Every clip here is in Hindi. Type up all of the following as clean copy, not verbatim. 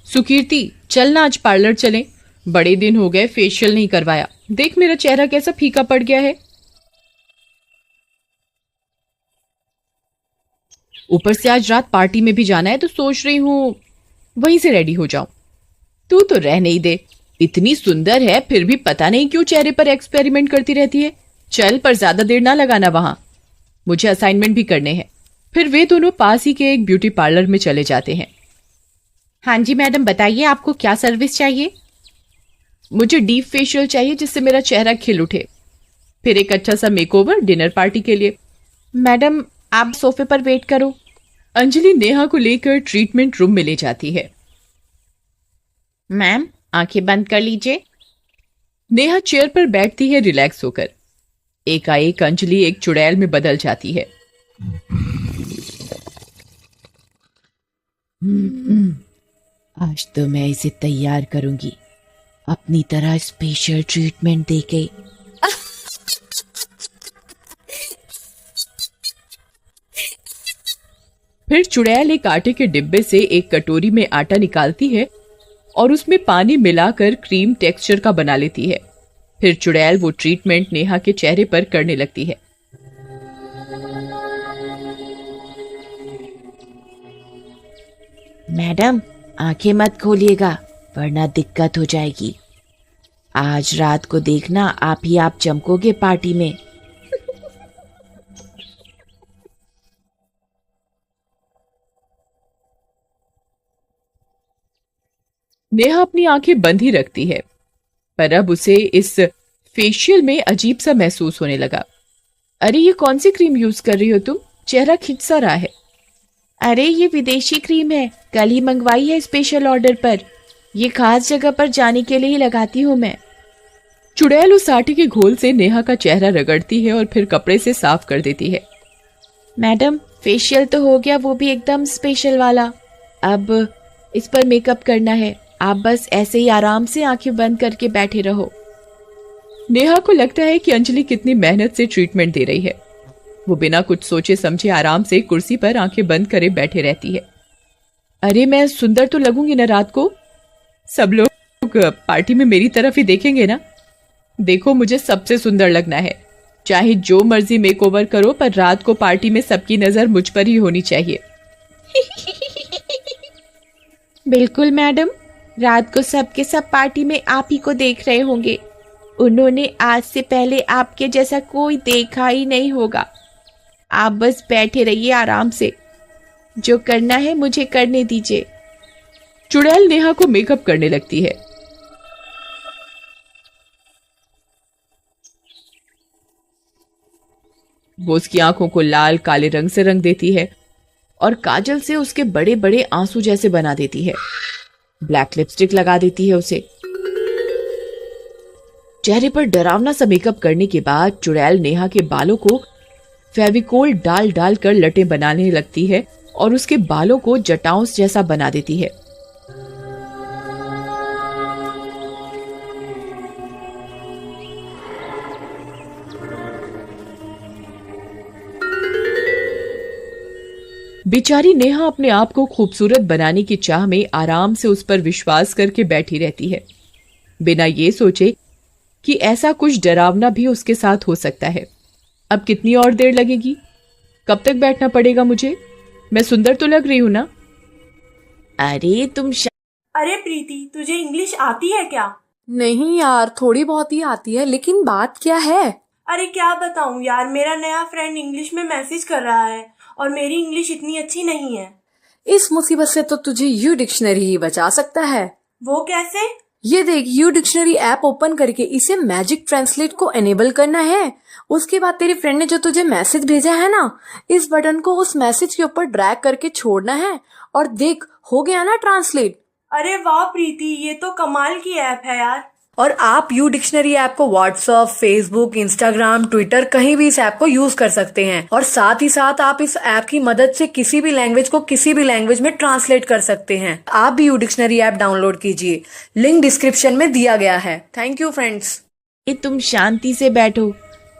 सुकीर्ति, चलना आज पार्लर चलें। बड़े दिन हो गए फेशियल नहीं करवाया। देख मेरा चेहरा कैसा फीका पड़ गया है। ऊपर से आज रात पार्टी में भी जाना है तो सोच रही हूँ वहीं से रेडी हो जाऊं। तू तो रहने ही दे। इतनी सुंदर है फिर भी पता नहीं क्यों चेहरे पर एक्सपेरिमेंट करती रहती है। चल, पर ज्यादा देर ना लगाना वहां, मुझे असाइनमेंट भी करने हैं। फिर वे दोनों पास ही के एक ब्यूटी पार्लर में चले जाते हैं। हाँ जी मैडम, बताइए आपको क्या सर्विस चाहिए। मुझे डीप फेशियल चाहिए जिससे मेरा चेहरा खिल उठे। फिर एक अच्छा सा मेकओवर डिनर पार्टी के लिए। मैडम आप सोफे पर वेट करो। अंजलि नेहा को लेकर ट्रीटमेंट रूम में ले जाती है। मैम आंखें बंद कर लीजिए। नेहा चेयर पर बैठती है रिलैक्स होकर। एकाएक अंजलि एक चुड़ैल में बदल जाती है। आज तो मैं इसे तैयार करूंगी, अपनी तरह स्पेशल ट्रीटमेंट देके। फिर चुड़ैल एक आटे के डिब्बे से एक कटोरी में आटा निकालती है और उसमें पानी मिलाकर क्रीम टेक्सचर का बना लेती है। फिर चुड़ैल वो ट्रीटमेंट नेहा के चेहरे पर करने लगती है। मैडम आंखें मत खोलिएगा वरना दिक्कत हो जाएगी। आज रात को देखना आप चमकोगे पार्टी में। नेहा अपनी आंखें बंद ही रखती है, पर अब उसे इस फेशियल में अजीब सा महसूस होने लगा। अरे ये कौन सी क्रीम यूज कर रही हो तुम? चेहरा खिंच सा रहा है। अरे ये विदेशी क्रीम है, कल ही मंगवाई है स्पेशल ऑर्डर पर। ये खास जगह पर जाने के लिए ही लगाती हूँ मैं। चुड़ैल उस आटे के घोल से नेहा का चेहरा रगड़ती है और फिर कपड़े से साफ कर देती है। मैडम फेशियल तो हो गया, वो भी एकदम स्पेशल वाला। अब इस पर मेकअप करना है। आप बस ऐसे ही आराम से आंखें बंद करके बैठे रहो। नेहा को लगता है कि अंजलि कितनी मेहनत से ट्रीटमेंट दे रही है। वो बिना कुछ सोचे समझे आराम से कुर्सी पर आंखें बंद करे बैठे रहती है। अरे मैं सुंदर तो लगूंगी ना रात को? सब लोग पार्टी में मेरी तरफ ही देखेंगे ना। देखो मुझे सबसे सुंदर लगना है। चाहे जो मर्जी मेकओवर करो, पर रात को पार्टी में सबकी नजर मुझ पर ही होनी चाहिए। बिल्कुल मैडम, रात को सबके सब पार्टी में आप ही को देख रहे होंगे। उन्होंने आज से पहले आपके जैसा कोई देखा ही नहीं होगा। आप बस बैठे रहिए आराम से, जो करना है मुझे करने दीजिए। चुड़ैल नेहा को मेकअप करने लगती है। वो उसकी आंखों को लाल काले रंग से रंग देती है और काजल से उसके बड़े बड़े आंसू जैसे बना देती है। ब्लैक लिपस्टिक लगा देती है उसे। चेहरे पर डरावना सा मेकअप करने के बाद चुड़ैल नेहा के बालों को फेविकोल डाल डाल कर लटें बनाने लगती है और उसके बालों को जटाओं जैसा बना देती है। बेचारी नेहा अपने आप को खूबसूरत बनाने की चाह में आराम से उस पर विश्वास करके बैठी रहती है, बिना ये सोचे कि ऐसा कुछ डरावना भी उसके साथ हो सकता है। अब कितनी और देर लगेगी? कब तक बैठना पड़ेगा मुझे? मैं सुंदर तो लग रही हूं ना? अरे तुम अरे प्रीति, तुझे इंग्लिश आती है क्या? नहीं यार, थोड़ी बहुत ही आती है, लेकिन बात क्या है? अरे क्या बताऊं यार, मेरा नया फ्रेंड इंग्लिश में मैसेज कर रहा है और मेरी इंग्लिश इतनी अच्छी नहीं है। इस मुसीबत से तो तुझे यू डिक्शनरी ही बचा सकता है। वो कैसे? ये देख, यू डिक्शनरी ऐप ओपन करके इसे मैजिक ट्रांसलेट को एनेबल करना है। उसके बाद तेरी फ्रेंड ने जो तुझे मैसेज भेजा है ना, इस बटन को उस मैसेज के ऊपर ड्रैग करके छोड़ना है और देख, हो गया ना ट्रांसलेट। अरे वाह प्रीति, ये तो कमाल की ऐप है यार। और आप यू डिक्शनरी ऐप को व्हाट्सएप, फेसबुक, इंस्टाग्राम, ट्विटर कहीं भी इस ऐप को यूज कर सकते हैं। और साथ ही साथ आप इस ऐप की मदद से किसी भी लैंग्वेज को किसी भी लैंग्वेज में ट्रांसलेट कर सकते हैं। आप भी यू डिक्शनरी ऐप डाउनलोड कीजिए, लिंक डिस्क्रिप्शन में दिया गया है। Thank you friends. तुम शांति से बैठो,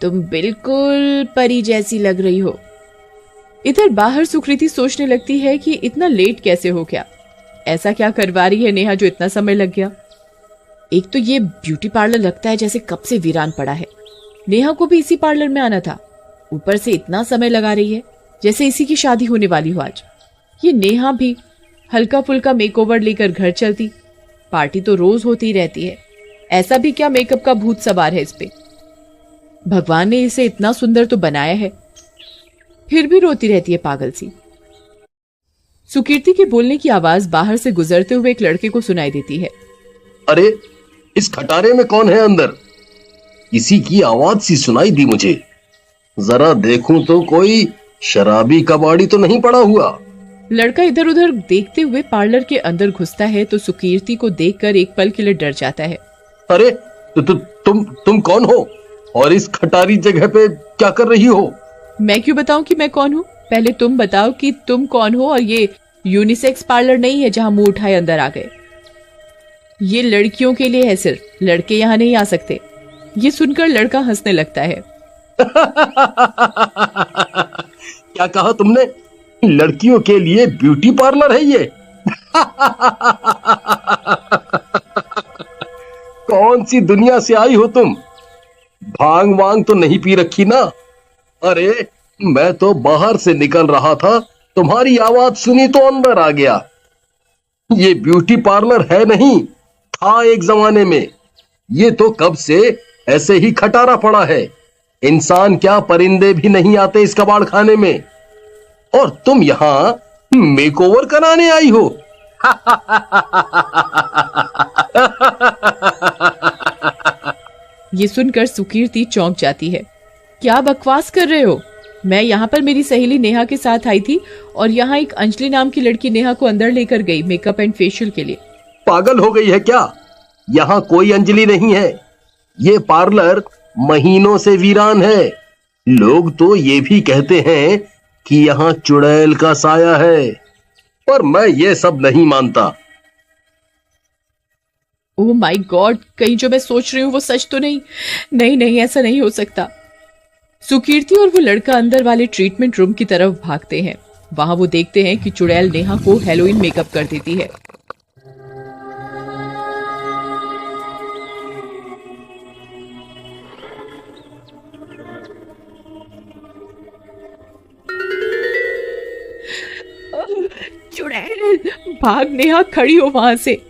तुम बिल्कुल परी जैसी लग रही हो। इधर बाहर सुकृति सोचने लगती है कि इतना लेट कैसे हो गया, ऐसा क्या करवा रही है नेहा जो इतना समय लग गया। एक तो ये ब्यूटी पार्लर लगता है जैसे कब से वीरान पड़ा है। नेहा को भी इसी पार्लर में आना था, ऊपर से इतना समय लगा रही है जैसे इसी की शादी होने वाली हो आज। ये नेहा भी हल्का फुल्का मेकओवर लेकर घर चलती, पार्टी तो रोज होती रहती है, ऐसा भी क्या मेकअप का भूत सवार है इस पे। भगवान ने इसे इतना सुंदर तो बनाया है, फिर भी रोती रहती है पागल सी। सुकीर्ति के बोलने की आवाज बाहर से गुजरते हुए एक लड़के को सुनाई देती है। अरे इस खटारे में कौन है अंदर? किसी की आवाज सी सुनाई दी मुझे, जरा देखूं तो कोई शराबी कबाड़ी तो नहीं पड़ा हुआ। लड़का इधर उधर देखते हुए पार्लर के अंदर घुसता है तो सुकीर्ति को देखकर एक पल के लिए डर जाता है। अरे तुम कौन हो और इस खटारी जगह पे क्या कर रही हो? मैं क्यों बताऊं कि मैं कौन हूं? पहले तुम बताओ कि तुम कौन हो, और ये यूनिसेक्स पार्लर नहीं है जहां मुंह उठाए अंदर आ गए। ये लड़कियों के लिए है, सिर्फ लड़के यहां नहीं आ सकते। ये सुनकर लड़का हंसने लगता है। क्या कहा तुमने? लड़कियों के लिए ब्यूटी पार्लर है ये? कौन सी दुनिया से आई हो तुम? भांग वांग तो नहीं पी रखी ना? अरे मैं तो बाहर से निकल रहा था, तुम्हारी आवाज सुनी तो अंदर आ गया। ये ब्यूटी पार्लर है नहीं, था एक जमाने में। ये तो कब से ऐसे ही खटारा पड़ा है। इंसान क्या परिंदे भी नहीं आते इस कबाड़ खाने में, और तुम यहां मेकओवर कराने आई हो। ये सुनकर सुकीर्ति चौंक जाती है। क्या बकवास कर रहे हो? मैं यहाँ पर मेरी सहेली नेहा के साथ आई थी और यहाँ एक अंजलि नाम की लड़की नेहा को अंदर लेकर गई मेकअप एंड फेशियल के लिए। पागल हो गई है क्या? यहाँ कोई अंजलि नहीं है। ये पार्लर महीनों से वीरान है। लोग तो ये भी कहते हैं कि यहाँ चुड़ैल का साया है, पर मैं ये सब नहीं मानता। ओह माय गॉड, कहीं जो मैं सोच रही हूँ वो सच तो नहीं? नहीं नहीं, ऐसा नहीं हो सकता। सुकीर्ति और वो लड़का अंदर वाले ट्रीटमेंट रूम की तरफ भागते हैं। वहां वो देखते हैं कि चुड़ैल नेहा को हेलोइन मेकअप कर देती है। चुड़ैल, भाग नेहा, खड़ी हो वहां से।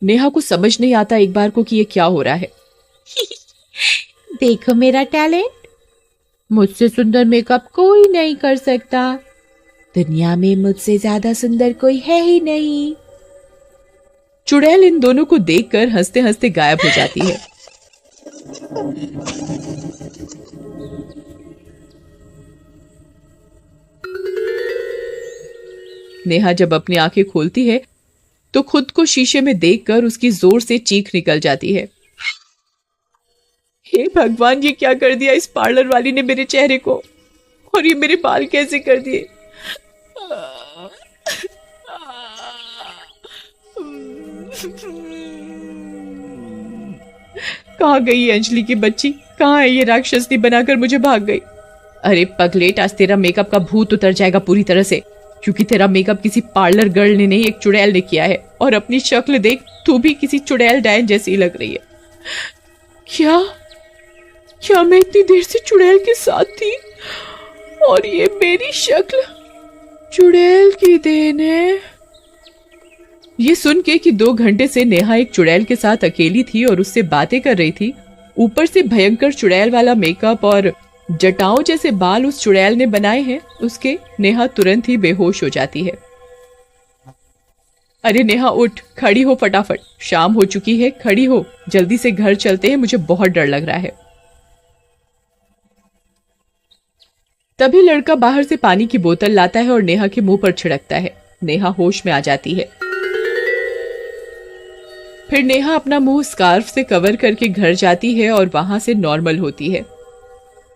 नेहा को समझ नहीं आता एक बार को कि ये क्या हो रहा है। देखो मेरा टैलेंट, मुझसे सुंदर मेकअप कोई नहीं कर सकता। दुनिया में मुझसे ज्यादा सुंदर कोई है ही नहीं। चुड़ैल इन दोनों को देखकर हंसते हंसते गायब हो जाती है। नेहा जब अपनी आंखें खोलती है तो खुद को शीशे में देखकर उसकी जोर से चीख निकल जाती है। हे भगवान, ये क्या कर दिया इस पार्लर वाली ने मेरे चेहरे को, और ये मेरे बाल कैसे कर दिए। कहाँ गई ये अंजलि की बच्ची? कहाँ है ये राक्षसनी बनाकर मुझे भाग गई। अरे पगलेट, आज तेरा मेकअप का भूत उतर जाएगा पूरी तरह से, क्योंकि तेरा मेकअप किसी पार्लर गर्ल ने नहीं, एक चुड़ैल ने किया है। और अपनी शक्ल देख, तू भी किसी चुड़ैल डायन जैसी लग रही है। क्या मैं इतनी देर से चुड़ैल के साथ थी और ये मेरी शक्ल चुड़ैल की देन है? ये सुन के कि 2 घंटे से नेहा एक चुड़ैल के साथ अकेली थी और उससे बातें कर रही थी, ऊपर से भयंकर चुड़ैल वाला मेकअप और जटाओं जैसे बाल उस चुड़ैल ने बनाए हैं, उसके नेहा तुरंत ही बेहोश हो जाती है। अरे नेहा उठ, खड़ी हो फटाफट, शाम हो चुकी है, खड़ी हो, जल्दी से घर चलते हैं, मुझे बहुत डर लग रहा है। तभी लड़का बाहर से पानी की बोतल लाता है और नेहा के मुंह पर छिड़कता है। नेहा होश में आ जाती है। फिर नेहा अपना मुंह स्कार्फ से कवर करके घर जाती है और वहां से नॉर्मल होती है।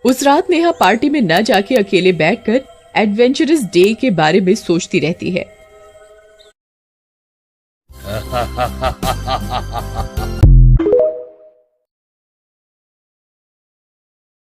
उस रात नेहा पार्टी में न जाके अकेले बैठकर एडवेंचरस डे के बारे में सोचती रहती है।